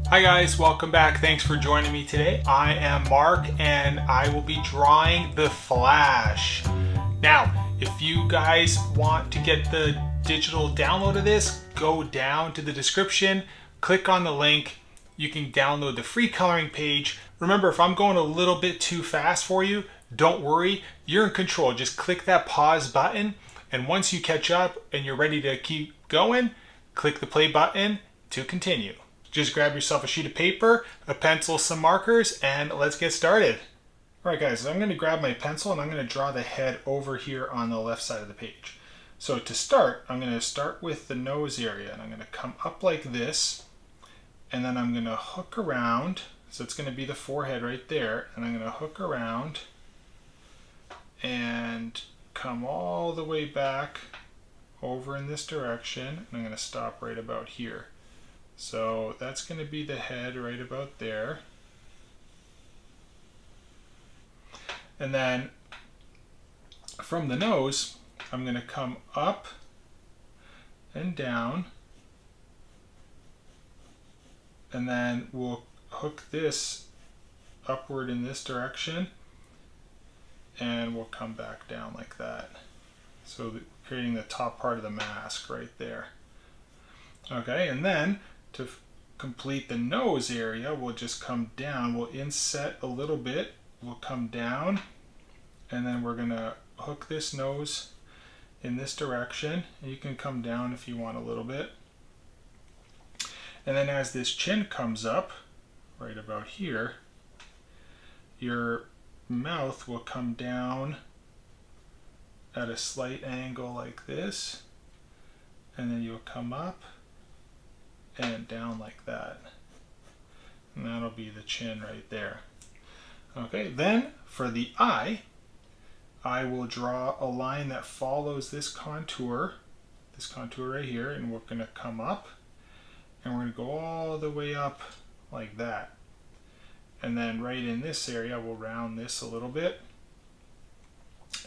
Hi guys, welcome back. Thanks for joining me today. I am Mark and I will be drawing the Flash. Now, if you guys want to get the digital download of this, go down to the description, click on the link. You can download the free coloring page. Remember, if I'm going a little bit too fast for you, don't worry, you're in control. Just click that pause button, and once you catch up and you're ready to keep going, click the play button to continue. Just grab yourself a sheet of paper, a pencil, some markers, and let's get started. Alright guys, so I'm going to grab my pencil and I'm going to draw the head over here on the left side of the page. So to start, I'm going to start with the nose area, and I'm going to come up like this, and then I'm going to hook around. So it's going to be the forehead right there, and I'm going to hook around and come all the way back over in this direction, and I'm going to stop right about here. So that's going to be the head right about there. And then from the nose, I'm going to come up and down, and then we'll hook this upward in this direction, and we'll come back down like that. So creating the top part of the mask right there. Okay, and then to complete the nose area, we'll just come down. We'll inset a little bit. We'll come down, and then we're going to hook this nose in this direction. And you can come down if you want a little bit. And then as this chin comes up, right about here, your mouth will come down at a slight angle like this, and then you'll come up and down like that, and that'll be the chin right there. Okay, then for the eye, I will draw a line that follows this contour right here, and we're going to come up and we're going to go all the way up like that, and then right in this area we'll round this a little bit,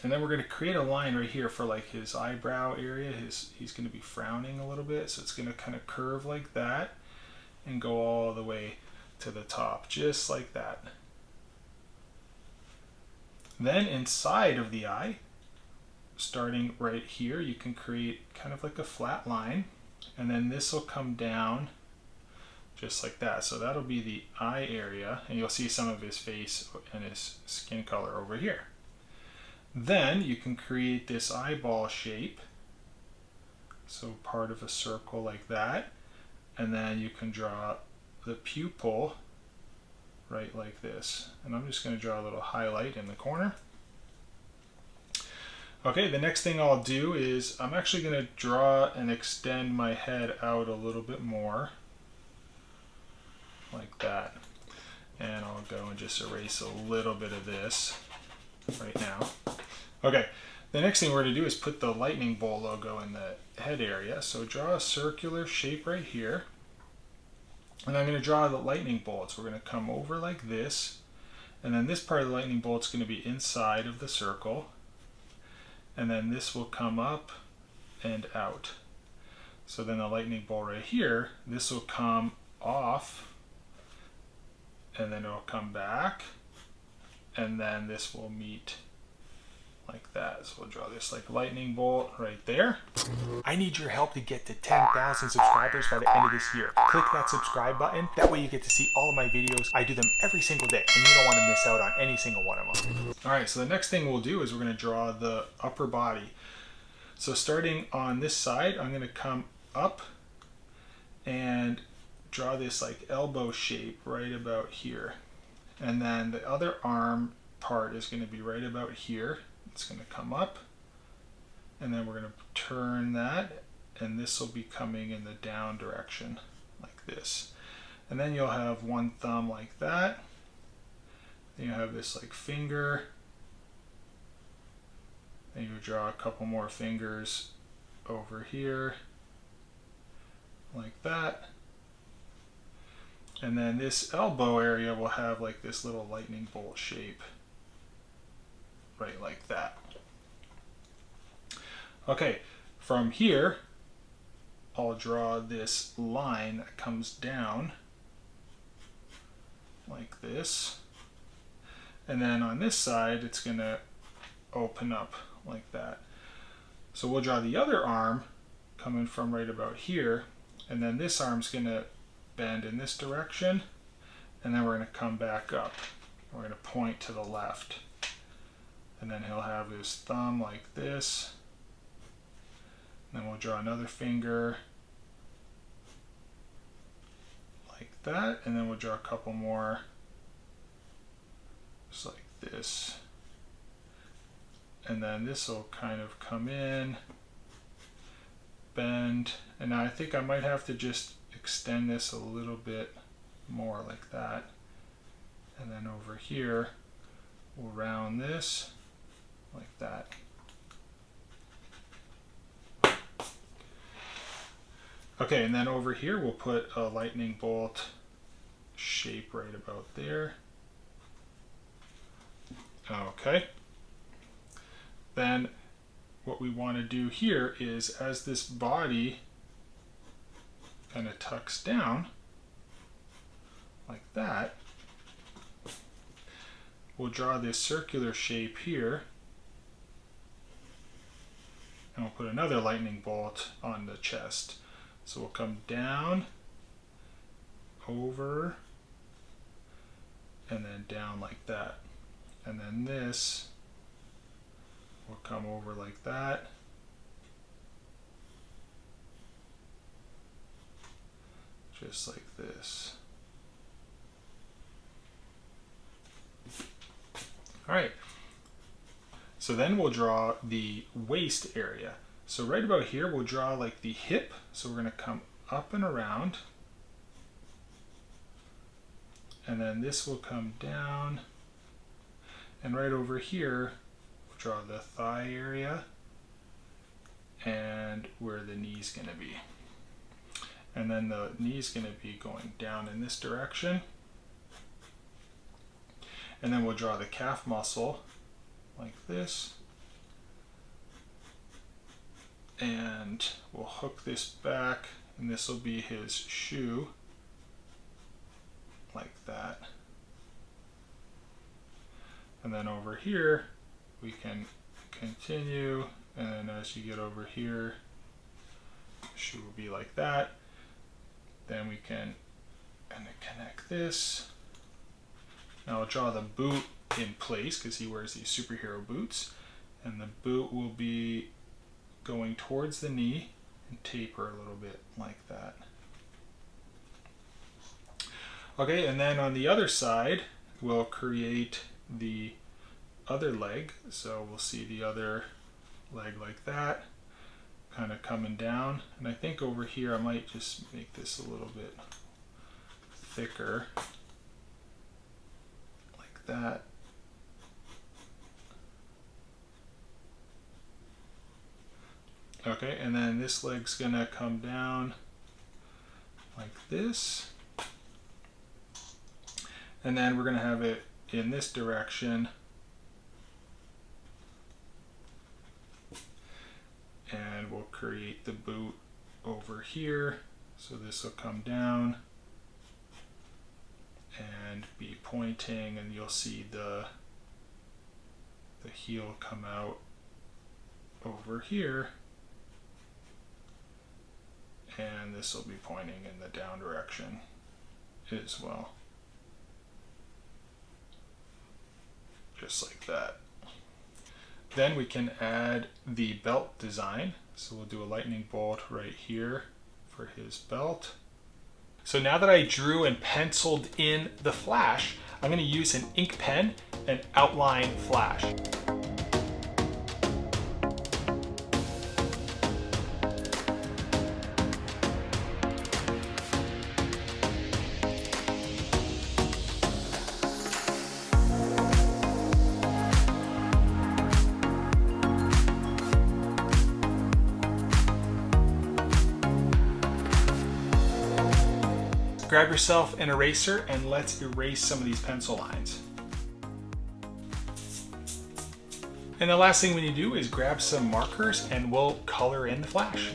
and then we're going to create a line right here for like his eyebrow area. He's going to be frowning a little bit, so it's going to kind of curve like that and go all the way to the top, just like that. Then inside of the eye, starting right here, you can create kind of like a flat line, and then this will come down just like that. So that'll be the eye area, and you'll see some of his face and his skin color over here. Then you can create this eyeball shape, so part of a circle like that, and then you can draw the pupil right like this. And I'm just going to draw a little highlight in the corner. Okay, the next thing I'll do is I'm actually going to draw and extend my head out a little bit more, like that. And I'll go and just erase a little bit of this right now. Okay, the next thing we're going to do is put the lightning bolt logo in the head area. So draw a circular shape right here. And I'm going to draw the lightning bolts. We're going to come over like this. And then this part of the lightning bolt is going to be inside of the circle. And then this will come up and out. So then the lightning bolt right here, this will come off. And then it will come back. And then this will meet like that. So we'll draw this like lightning bolt right there. I need your help to get to 10,000 subscribers by the end of this year. Click that subscribe button. That way you get to see all of my videos. I do them every single day, and you don't want to miss out on any single one of them. Alright, so the next thing we'll do is we're going to draw the upper body. So starting on this side, I'm going to come up and draw this like elbow shape right about here. And then the other arm part is going to be right about here. It's going to come up, and then we're going to turn that, and this will be coming in the down direction like this. And then you'll have one thumb like that. Then you have this like finger, and you draw a couple more fingers over here like that. And then this elbow area will have like this little lightning bolt shape right like that. Okay, from here I'll draw this line that comes down this. And then on this side, it's going to open up like that. So we'll draw the other arm coming from right about here. And then this arm's going to bend in this direction. And then we're going to come back up. We're going to point to the left. And then he'll have his thumb like this. And then we'll draw another finger like that. And then we'll draw a couple more just like this. And then this will kind of come in, bend. And now I think I might have to just extend this a little bit more like that. And then over here, we'll round this like that. Okay, and then over here we'll put a lightning bolt shape right about there. Okay. Then what we want to do here is, as this body kind of tucks down like that, we'll draw this circular shape here. And we'll put another lightning bolt on the chest. So we'll come down, over, and then down like that. And then this will come over like that. Just like this. All right. So then we'll draw the waist area. So right about here, we'll draw like the hip. So we're going to come up and around. And then this will come down. And right over here, we'll draw the thigh area and where the knee's going to be. And then the knee's going to be going down in this direction. And then we'll draw the calf muscle like this. And we'll hook this back, and this will be his shoe, like that. And then over here, we can continue, and then as you get over here, the shoe will be like that. Then we can kind of connect this. Now I'll draw the boot in place because he wears these superhero boots, and the boot will be going towards the knee and taper a little bit like that. Okay, and then on the other side, we'll create the other leg. So we'll see the other leg like that, kind of coming down. And I think over here, I might just make this a little bit thicker, like that. Okay, and then this leg's gonna come down like this. And then we're gonna have it in this direction. And we'll create the boot over here. So this will come down and be pointing, and you'll see the heel come out over here. And this will be pointing in the down direction as well. Just like that. Then we can add the belt design. So we'll do a lightning bolt right here for his belt. So now that I drew and penciled in the Flash, I'm going to use an ink pen and outline Flash. Grab yourself an eraser and let's erase some of these pencil lines. And the last thing we need to do is grab some markers and we'll color in the Flash.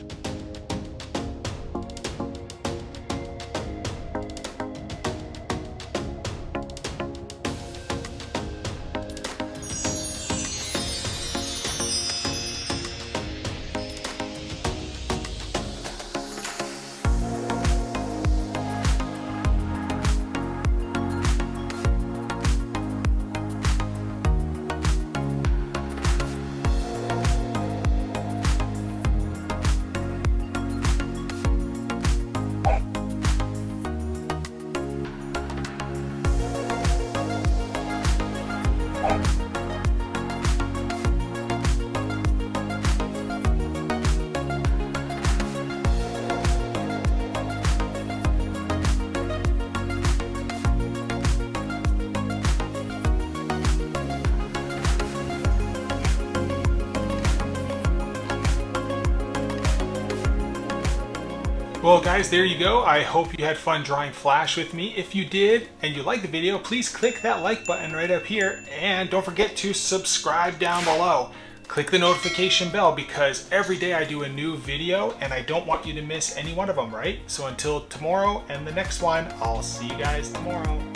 Well guys, there you go. I hope you had fun drawing Flash with me. If you did and you liked the video, please click that like button right up here, and don't forget to subscribe down below. Click the notification bell because every day I do a new video and I don't want you to miss any one of them, right? So until tomorrow and the next one, I'll see you guys tomorrow.